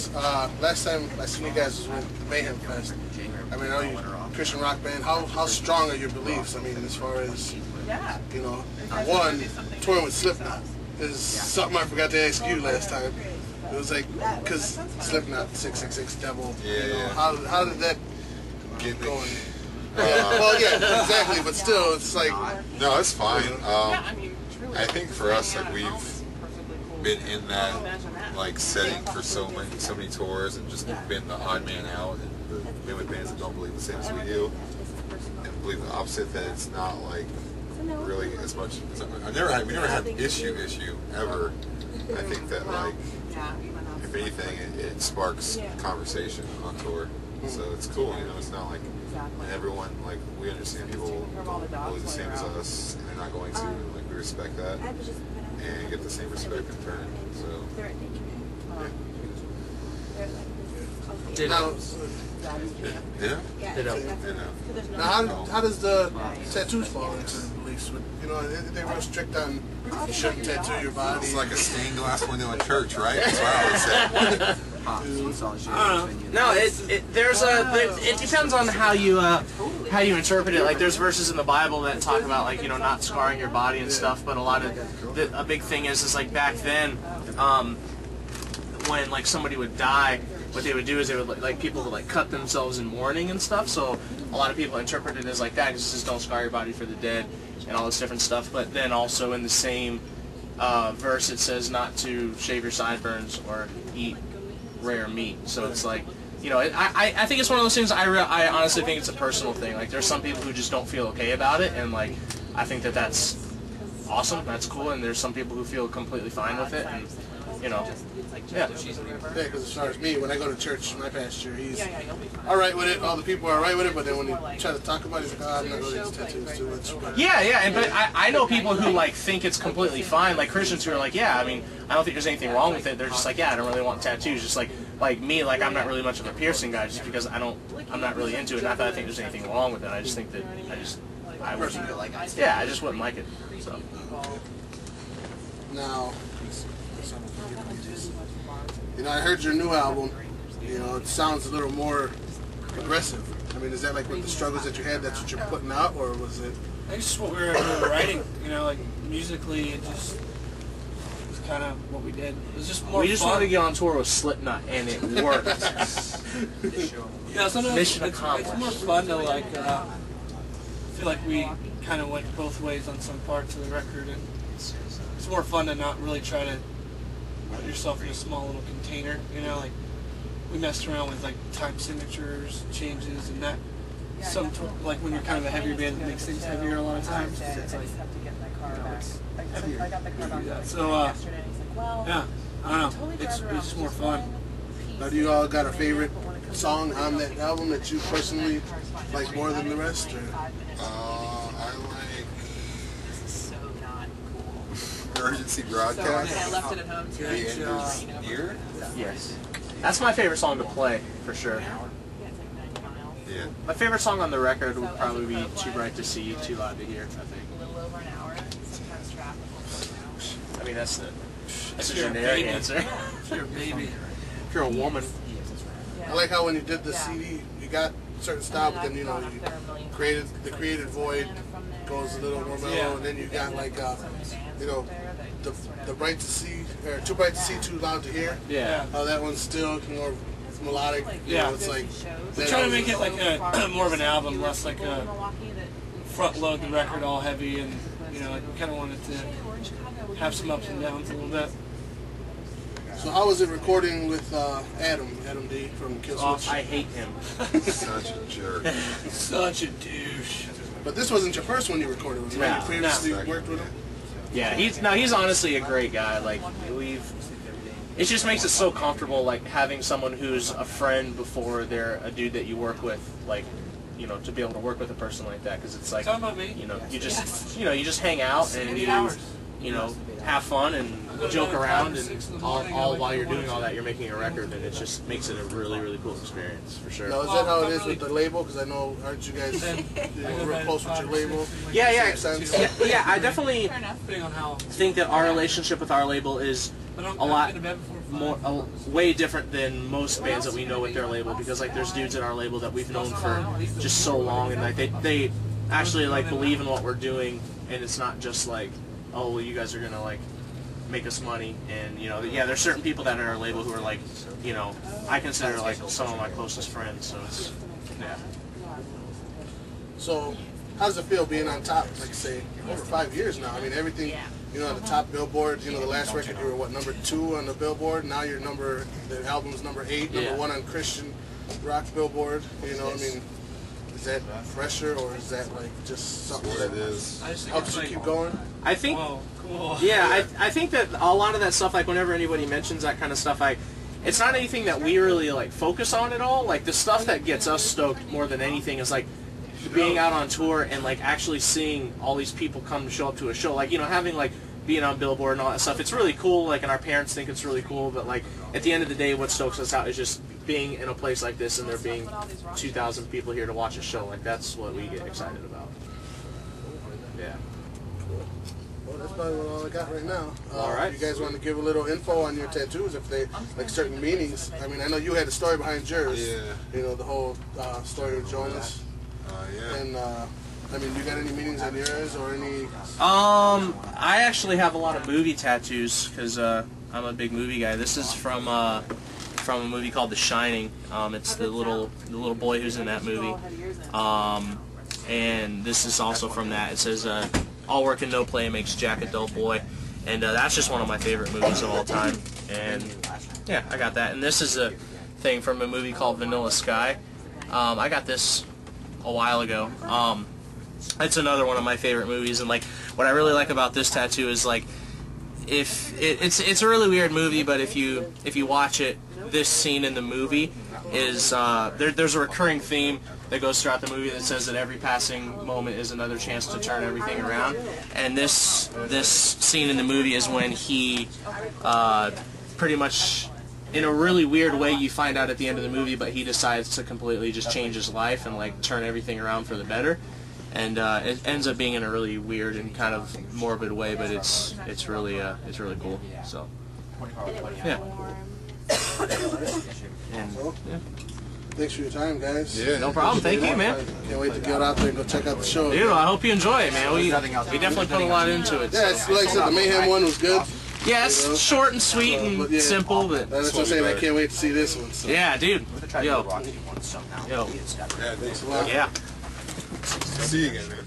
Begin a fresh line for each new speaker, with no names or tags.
this. Last time I seen you guys was with the Mayhem Fest. I mean, I know you Christian rock band. How strong are your beliefs? I mean, as far as, you know, one, touring with Slipknot is something I forgot to ask you last time. It was like, because Slipknot, 666 Devil, you know, how did that get going? Well, yeah, exactly, but still, it's like...
No, it's fine. I think for us, like, we've been in that, like, setting for so many tours and just been the odd man out and been with bands that don't believe the same as we do and believe the opposite, that it's not, like, really as much... we never had issue ever. I think that, like, if anything, it sparks conversation on tour. So it's cool, you know, it's not like... And everyone, like, we understand people don't believe the same as us, and they're not going to, and, like, we respect that, and get the same respect in turn, so,
Ditto. Now, how does the tattoos fall into the beliefs? You know, they're real strict on you shouldn't tattoo your body.
It's like a stained glass window in church, right? That's what I always say.
No, it depends on how you interpret it. Like, there's verses in the Bible that talk about, like, you know, not scarring your body and stuff. But a big thing is like back then, when like somebody would die, what they would do is they would like people would like cut themselves in mourning and stuff. So a lot of people interpret it as like that. It says don't scar your body for the dead and all this different stuff. But then also in the same verse it says not to shave your sideburns or eat rare meat. So it's like, you know, I think it's one of those things. I honestly think it's a personal thing. Like, there's some people who just don't feel okay about it, and like I think that's awesome, that's cool, and there's some people who feel completely fine with it, and you know, yeah.
Because as far as me, when I go to church, my pastor, he's all right with it. All the people are all right with it, but then when you try to talk about it, he's like, oh, I'm not going to get tattoos too much.
Yeah, but I know people who like think it's completely fine, like Christians who are like, yeah, I mean, I don't think there's anything wrong with it. They're just like, yeah, I don't really want tattoos. Just like me, like I'm not really much of a piercing guy, just because I'm not really into it. Not that I think there's anything wrong with it. I just think that I just wouldn't like it. So
now, you know, I heard your new album. You know, it sounds a little more aggressive. I mean, is that like with the struggles that you had, that's what you're putting out, or was it?
I think it's just what we were writing. You know, like musically, it just was kind of what we did. It was just more.
We just wanted to get on tour with Slipknot, and it worked.
Yeah, sometimes
Mission accomplished.
It's more fun to like. I feel like we kind of went both ways on some parts of the record, and it's more fun to not really try to put yourself in a small little container. You know, like we messed around with like time signatures, changes, and that. Like when you're kind of a heavier band, it makes things heavier a lot of times. It's like, you know, it's so yeah, I don't know. It's just more fun.
Now, do you all got a favorite song on that album that you personally like more than the rest? Or?
I like Emergency Broadcast.
I left it at home too.
The Ender's Ear?
Yes. That's my favorite song to play, for sure.
Yeah.
My favorite song on the record would probably be Too Bright to See, Too Loud to Hear, I think.
A little over an hour. Sometimes traffic will
I mean, that's a
You're
generic answer.
You're a baby.
If you're a woman.
I like how when you did the CD, you got a certain style, but then, you know, you created the created void goes a little more mellow, and then you got like you know, the bright to see, or Too Bright to See, Too Loud to Hear.
Yeah.
That one's still more melodic. You know, it's like
We're trying to make it like a more of an album, less like a front load the record all heavy, and you know, I kind of wanted to have some ups and downs a little bit.
So how was it recording with Adam D from Killswitch?
I hate him.
Such a jerk.
Such a douche.
But this wasn't your first one you recorded with, right? You previously worked with him?
Yeah, he's honestly a great guy. Like, it just makes it so comfortable, like having someone who's a friend before they're a dude that you work with, like, you know, to be able to work with a person like that, because it's like, you know, you just hang out and you know, have fun and joke around, and all while you're doing all that, you're making a record, and it just makes it a really, really cool experience for sure.
Now, is that how it is with the label? Because I know, aren't you guys real close with your label?
Yeah. I definitely think that our relationship with our label is a lot more, way different than most bands that we know with their label, because like there's dudes at our label that we've known for just so long, and like they actually like believe in what we're doing, and it's not just like, oh well, you guys are gonna like make us money. And you know, yeah, there's certain people that are at our label who are like, you know, I consider like some of my closest friends, so it's yeah.
So how does it feel being on top, like say, over 5 years now? I mean, everything, you know, on the top Billboard, you know, the last record you were, what, #2 on the Billboard? Now you're the album's #8, #1 on Christian rock Billboard. You know, I mean, is that pressure, or is that like just something that helps you keep going?
I think, yeah, I think that a lot of that stuff, like whenever anybody mentions that kind of stuff, it's not anything that we really like focus on at all. Like the stuff that gets us stoked more than anything is like being out on tour and like actually seeing all these people come to show up to a show. Like, you know, having like being on Billboard and all that stuff, it's really cool, like, and our parents think it's really cool, but like at the end of the day, what stokes us out is just being in a place like this and there being 2,000 people here to watch a show. Like, that's what we get excited about. Yeah.
Well, that's probably all I got right now.
All right.
You guys want to give a little info on your tattoos, if they, like, certain meanings? I mean, I know you had a story behind yours.
Yeah.
You know, the whole story with Jonas.
Yeah.
And, I mean, you got any meanings on yours, or any...
I actually have a lot of movie tattoos, because I'm a big movie guy. This is from a movie called The Shining. It's the little boy who's in that movie. And this is also from that. It says, all work and no play makes Jack a dull boy. And that's just one of my favorite movies of all time. And yeah, I got that. And this is a thing from a movie called Vanilla Sky. I got this a while ago. It's another one of my favorite movies, and like what I really like about this tattoo is like, if it's a really weird movie, but if you watch it, this scene in the movie is there's a recurring theme that goes throughout the movie that says that every passing moment is another chance to turn everything around. And this scene in the movie is when he pretty much, in a really weird way, you find out at the end of the movie, but he decides to completely just change his life and like turn everything around for the better. And it ends up being in a really weird and kind of morbid way, but it's really cool. So yeah. And, yeah.
Thanks for your time, guys.
Yeah,
no problem. Thank you, man.
Can't wait to get out there and go check out the show.
Dude, I hope you enjoy it, man. We definitely put a lot into it.
Yeah, it's, like I said, the Mayhem one was good.
Yeah, it's short and sweet and simple, but
that's what I'm saying. I can't wait to see this one. So.
Yeah, dude. Yo.
Yeah, thanks a lot.
Yeah.
See you again, man.